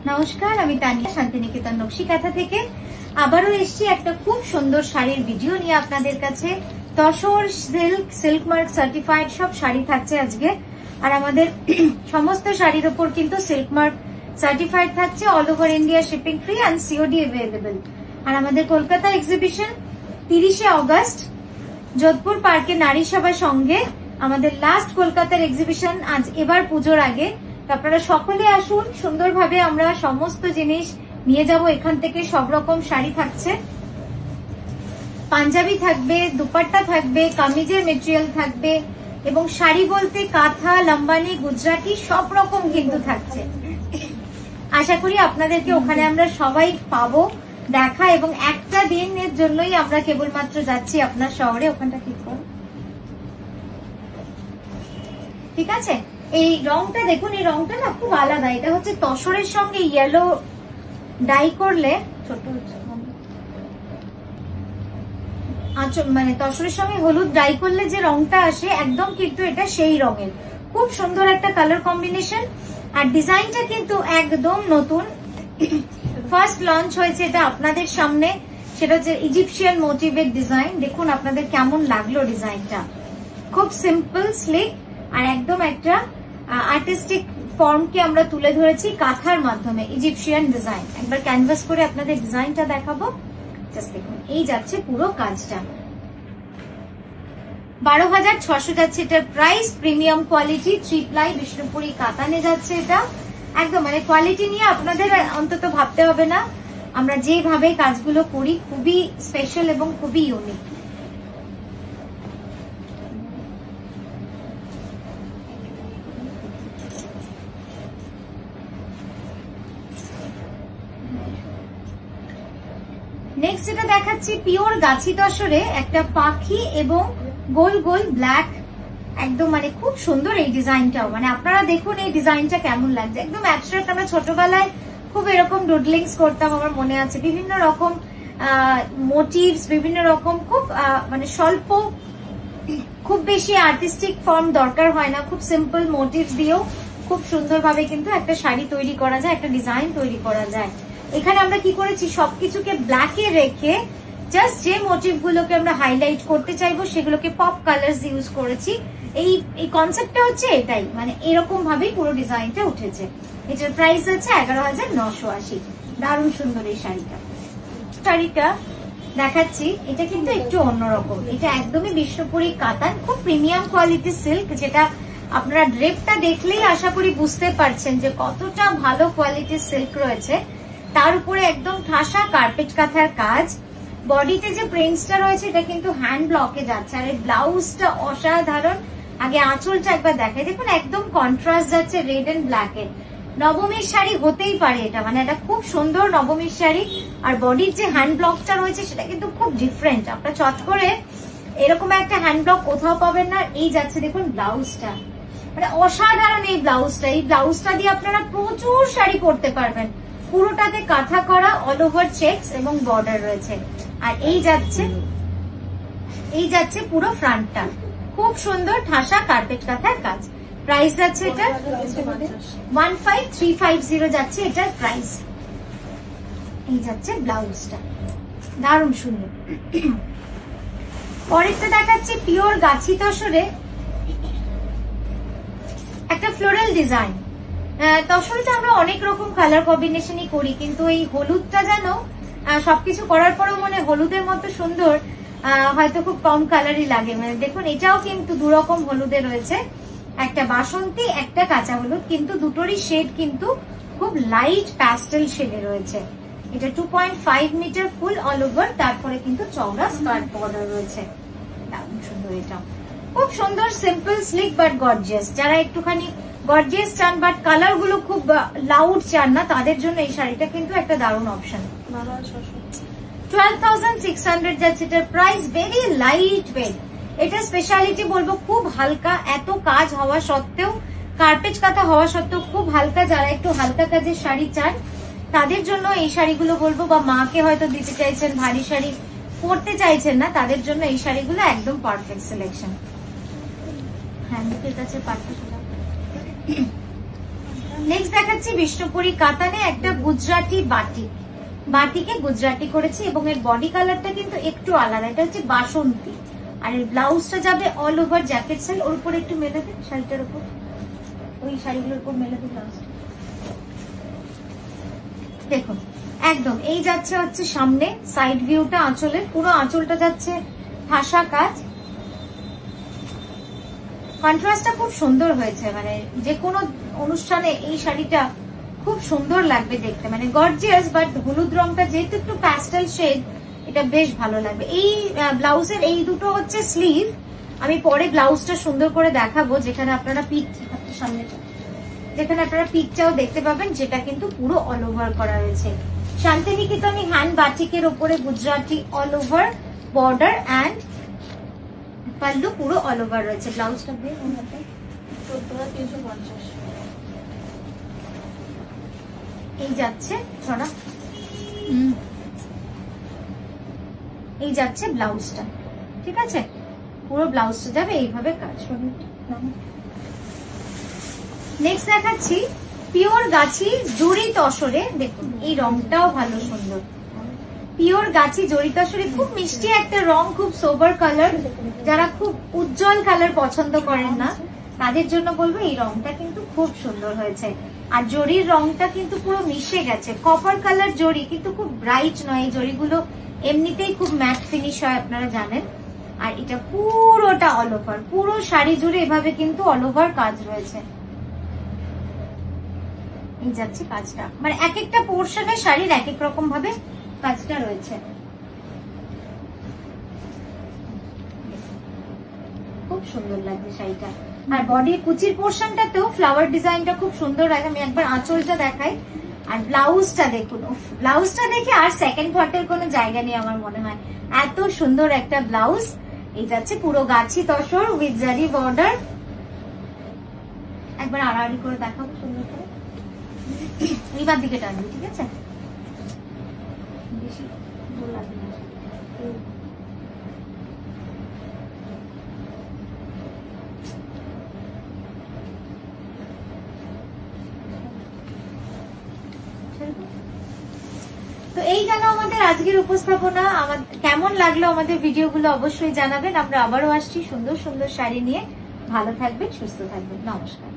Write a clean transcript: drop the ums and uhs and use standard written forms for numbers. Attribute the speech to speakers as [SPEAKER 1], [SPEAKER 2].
[SPEAKER 1] নমস্কার, আমি তানিয়া শান্তিনিকেতন নকশি কাঁথা থেকে আবারও এসেছি একটা খুব সুন্দর শাড়ির ভিডিও নিয়ে আপনাদের কাছে। তসর সিল্ক মার্ক সার্টিফাইড সব শাড়ি থাকছে আজকে। আর আমাদের সমস্ত শাড়ির উপর কিন্তু সিল্ক মার্ক সার্টিফাইড থাকছে, all over India shipping free and COD available. আর আমাদের কলকাতা এক্সিবিশন 30শে অগস্ট যোধপুর পার্কে নারী সভার সঙ্গে আমাদের লাস্ট কলকাতার এক্সিবিশন আজ এবার পুজোর আগে। আপনারা সকলে আসুন, সুন্দরভাবে আমরা সমস্ত জিনিস নিয়ে যাব এখান থেকে। সব রকম শাড়ি থাকছে, পাঞ্জাবি থাকবে, দুপাট্টা থাকবে, কামিজের মেটেরিয়াল থাকবে এবং শাড়ি বলতে কাঁথা, লম্বানি, গুজরাটি সব রকম কিন্তু থাকছে। আশা করি আপনাদেরকে ওখানে আমরা সবাই পাবো দেখা, এবং একটা দিনের জন্যই আমরা কেবলমাত্র যাচ্ছি আপনার শহরে। ওখানটা ঠিক করুন, ঠিক আছে? এই রংটা দেখুন, এই রংটা না খুব আলাদা। এটা হচ্ছে তসরের সঙ্গে ইয়েলো ডাই করলে, ছোট মানে তসরের সঙ্গে হলুদ ডাই করলে যে রংটা আসে একদম কিন্তু এটা সেই রঙের। খুব সুন্দর একটা কালার কম্বিনেশন। আর ডিজাইনটা কিন্তু একদম নতুন, ফার্স্ট লঞ্চ হয়েছে এটা আপনাদের সামনে। সেটা হচ্ছে ইজিপশিয়ান মোটিভের ডিজাইন। দেখুন আপনাদের কেমন লাগলো ডিজাইনটা। খুব সিম্পল, স্লিক আর একদম একটা আর্টিস্টিক ফর্মকে আমরা তুলে ধরেছি কাঁথার মাধ্যমে। ইজিপশিয়ান ডিজাইন, একবার ক্যানভাস করে আপনাদের ডিজাইনটা দেখাবো। জাস্ট দেখুন, এই যাচ্ছে পুরো কাজটা। 12,600 যাচ্ছে এটার price. Premium quality 3 ply Bishnupuri কাতানে যাচ্ছে এটা। একদম মানে কোয়ালিটি নিয়ে আপনাদের অন্তত ভাবতে হবে না। আমরা যেভাবে কাজগুলো করি খুবই স্পেশাল এবং খুবই ইউনিক। নেক্সট যেটা দেখাচ্ছি পিওর গাছি তসরে একটা পাখি এবং গোল গোল ব্ল্যাক, একদম মানে খুব সুন্দর এই ডিজাইনটাও। মানে আপনারা দেখুন এই ডিজাইনটা কেমন লাগছে, একদম অ্যাবস্ট্রাক্ট। আমরা ছোটবেলায় খুব এরকম ডুডলিংস করতাম, আমার মনে আছে। বিভিন্ন রকম মোটিভস, বিভিন্ন রকম খুব মানে স্বল্প, খুব বেশি আর্টিস্টিক ফর্ম দরকার হয় না। খুব সিম্পল মোটিভস দিয়েও খুব সুন্দরভাবে কিন্তু একটা শাড়ি তৈরি করা যায়, একটা ডিজাইন তৈরি করা যায়। এখানে আমরা কি করেছি, সবকিছুকে ব্ল্যাকে রেখে জাস্ট যে মোটিভ গুলোকে আমরা হাইলাইট করতে চাইবো সেগুলোকে পপ কালার্স ইউজ করেছি। এই কনসেপ্টটা হচ্ছে এটাই, মানে এরকম ভাবেই পুরো ডিজাইনটা উঠেছে। এটার প্রাইস হচ্ছে 11,980। দারুণ সুন্দর এই শাড়িটা। শাড়িটা দেখাচ্ছি, এটা কিন্তু একটু অন্যরকম। এটা একদমই বিষ্ণুপুরি কাতান, খুব প্রিমিয়াম কোয়ালিটির সিল্ক, যেটা আপনারা ড্রেপটা দেখলেই আশা করি বুঝতে পারছেন যে কতটা ভালো কোয়ালিটির সিল্ক রয়েছে। তার উপরে একদম ঠাসা কার্পেট কাঁথার কাজ। বডিতে যে প্রিন্টসটা রয়েছে এটা কিন্তু হ্যান্ড ব্লকে যাচ্ছে। আর এই ব্লাউজটা অসাধারণ। আগে আঁচলটা একবার দেখাই, দেখুন একদম কন্ট্রাস্ট যাচ্ছে রেড এন্ড ব্ল্যাক এর। নবমীর শাড়ি হতেই পারে এটা, মানে এটা খুব সুন্দর নবমীর শাড়ি। আর বডির যে হ্যান্ড ব্লকটা রয়েছে সেটা কিন্তু খুব ডিফারেন্ট। আপনার চট করে এরকম একটা হ্যান্ড ব্লক কোথাও পাবেন না। এই যাচ্ছে দেখুন ব্লাউজটা, মানে অসাধারণ এই ব্লাউজটা। এই ব্লাউজটা দিয়ে আপনারা প্রচুর শাড়ি পরতে পারবেন। পুরোটাতে কাঁথা করা, অল ওভার চেকস এবং বর্ডার রয়েছে। আর এই যাচ্ছে পুরো ফ্রন্টটা, খুব সুন্দর ঠাসা কার্পেট কাঁথার কাজ। প্রাইস যাচ্ছে এটা 15,350 যাচ্ছে এটার প্রাইস। এই যাচ্ছে ব্লাউজটা, দারুণ সুন্দর। পরেরটা দেখাচ্ছি পিওর গাছি তসরে একটা ফ্লোরাল ডিজাইন। তসরে তো আমরা অনেক রকম কালার কম্বিনেশনই করি, কিন্তু এই হলুদটা যেন সবকিছু করার পরেও মনে হলুদের মতো সুন্দর হয়তো খুব কম কালারই লাগে। মানে দেখুন এটাও কিন্তু দুরকম হলুদে রয়েছে, একটা বাসন্তী, একটা কাঁচা হলুদ, কিন্তু দুটোরই শেড কিন্তু খুব লাইট প্যাস্টেল শেডে রয়েছে। এটা 2.5 মিটার ফুল অল ওভার, তারপরে কিন্তু চওড়া স্কার্ট বর্ডার রয়েছে। দারুণ সুন্দর, এটা খুব সুন্দর, সিম্পল, স্লিক বাট গর্জিয়াস। যারা একটুখানি গর্জিয়াস চান বাট কালার গুলো খুব লাউড চান না, তাদের জন্য এই শাড়িটা কিন্তু একটা দারুণ অপশন। 12,600 যাচ্ছে এটার প্রাইস। Very light weight. এটা স্পেশালিটি বলবো খুব হালকা, এত কাজ হওয়া সত্ত্বেও, কার্পেট কাঁথা হওয়া সত্ত্বেও খুব হালকা। যারা একটু হালকা কাজের শাড়ি চান তাদের জন্য এই শাড়িগুলো বলবো, বা মাকে হয়তো দিতে চাইছেন, ভারী শাড়ি পরতে চাইছেন না, তাদের জন্য এই শাড়িগুলো একদম পারফেক্ট সিলেকশন। হ্যাঁ, বুকের কাছে পারফেক্ট। নেক্সট দেখাচ্ছি বিষ্ণুপুরি কাতানে একটা গুজরাটি বাটিক, বাটিকে গুজরাটি করেছি এবং এর বডি কালারটা কিন্তু একটু আলাদা, এটা হচ্ছে বাসন্তী। আর এর ব্লাউজটা যাবে অল ওভার জ্যাকেট স্টাইল। ওর উপর একটু মেলে দিন শাড়িটার উপর, ওই শাড়িগুলোর উপর মেলে দিন ব্লাউজ। দেখুন একদম এই যাচ্ছে হচ্ছে সামনে সাইড ভিউটা, আঁচলের পুরো আঁচলটা যাচ্ছে ঠাসা কাজ। কন্ট্রাস্টটা খুব সুন্দর হয়েছে, মানে যে কোনো অনুষ্ঠানে এই শাড়িটা খুব সুন্দর লাগবে দেখতে, মানে গর্জিয়াস। বাট হলুদ রংটা যেহেতু একটু প্যাস্টেল শেড, এটা বেশ ভালো লাগবে। এই ব্লাউজের এই দুটো হচ্ছে স্লিভ, আমি পরে ব্লাউজটা সুন্দর করে দেখাবো, যেখানে আপনারা পিঠ সামনে, যেখানে আপনারা পিঠটাও দেখতে পাবেন, যেটা কিন্তু পুরো অল ওভার করা হয়েছে। শান্তিনিকেতনী হ্যান্ড বাটিকের ওপরে Gujarati all over border and pallu পুরো অল ওভার রয়েছে। ব্লাউজটা দিয়ে 14,350 এই যাচ্ছে ছড়া, এই যাচ্ছে ব্লাউজটা, ঠিক আছে? পুরো ব্লাউজটা যাবে এইভাবে কাজ। নেক্সট দেখাচ্ছি পিওর গাছি জরি তসরে। দেখুন এই রংটাও ভালো সুন্দর, পিওর গাছি জরি তসরে, খুব মিষ্টি একটা রং, খুব সোবার কালার। যারা খুব উজ্জ্বল কালার পছন্দ করেন না তাদের জন্য বলবো এই রংটা কিন্তু খুব সুন্দর হয়েছে। আর জরির রংটা কিন্তু পুরো মিশে গেছে, কপার কালার জরি, কিন্তু খুব ব্রাইট নয়। এই জরিগুলো এমনিতেই খুব ম্যাট ফিনিশ হয়, আপনারা জানেন। আর এটা পুরোটা অল ওভার, পুরো শাড়ি জুড়ে এভাবে কিন্তু অল ওভার কাজ রয়েছে। এই যাচ্ছে কাজটা, মানে এক একটা পোর্শনের শাড়ির এক এক রকম ভাবে কাজটা রয়েছে। খুব সুন্দর লাগছে শাড়িটা। আর বডির কুচির পোর্শনটাতেও ফ্লাওয়ার ডিজাইনটা খুব সুন্দর লাগে। আমি একবার আঁচলটা দেখাই। আর ব্লাউজটা দেখুন, ব্লাউজটা দেখে আর সেকেন্ড থটের কোনো জায়গা নেই আমার মনে হয়, এত সুন্দর একটা ব্লাউজ। এই যাচ্ছে পুরো গাছি তসর উইথ জারি বর্ডার। একবার আড়াআড়ি করে দেখাবো সুন্দর করে, এইবার দিকে টানবি, ঠিক আছে? বেশি জোর লাগবে না। তো এই গেল আমাদের আজকের উপস্থাপনা। কেমন লাগলো আমাদের ভিডিওগুলো অবশ্যই জানাবেন। আমরা আবারও আসছি সুন্দর সুন্দর শাড়ি নিয়ে। ভালো থাকবেন, সুস্থ থাকবেন, নমস্কার।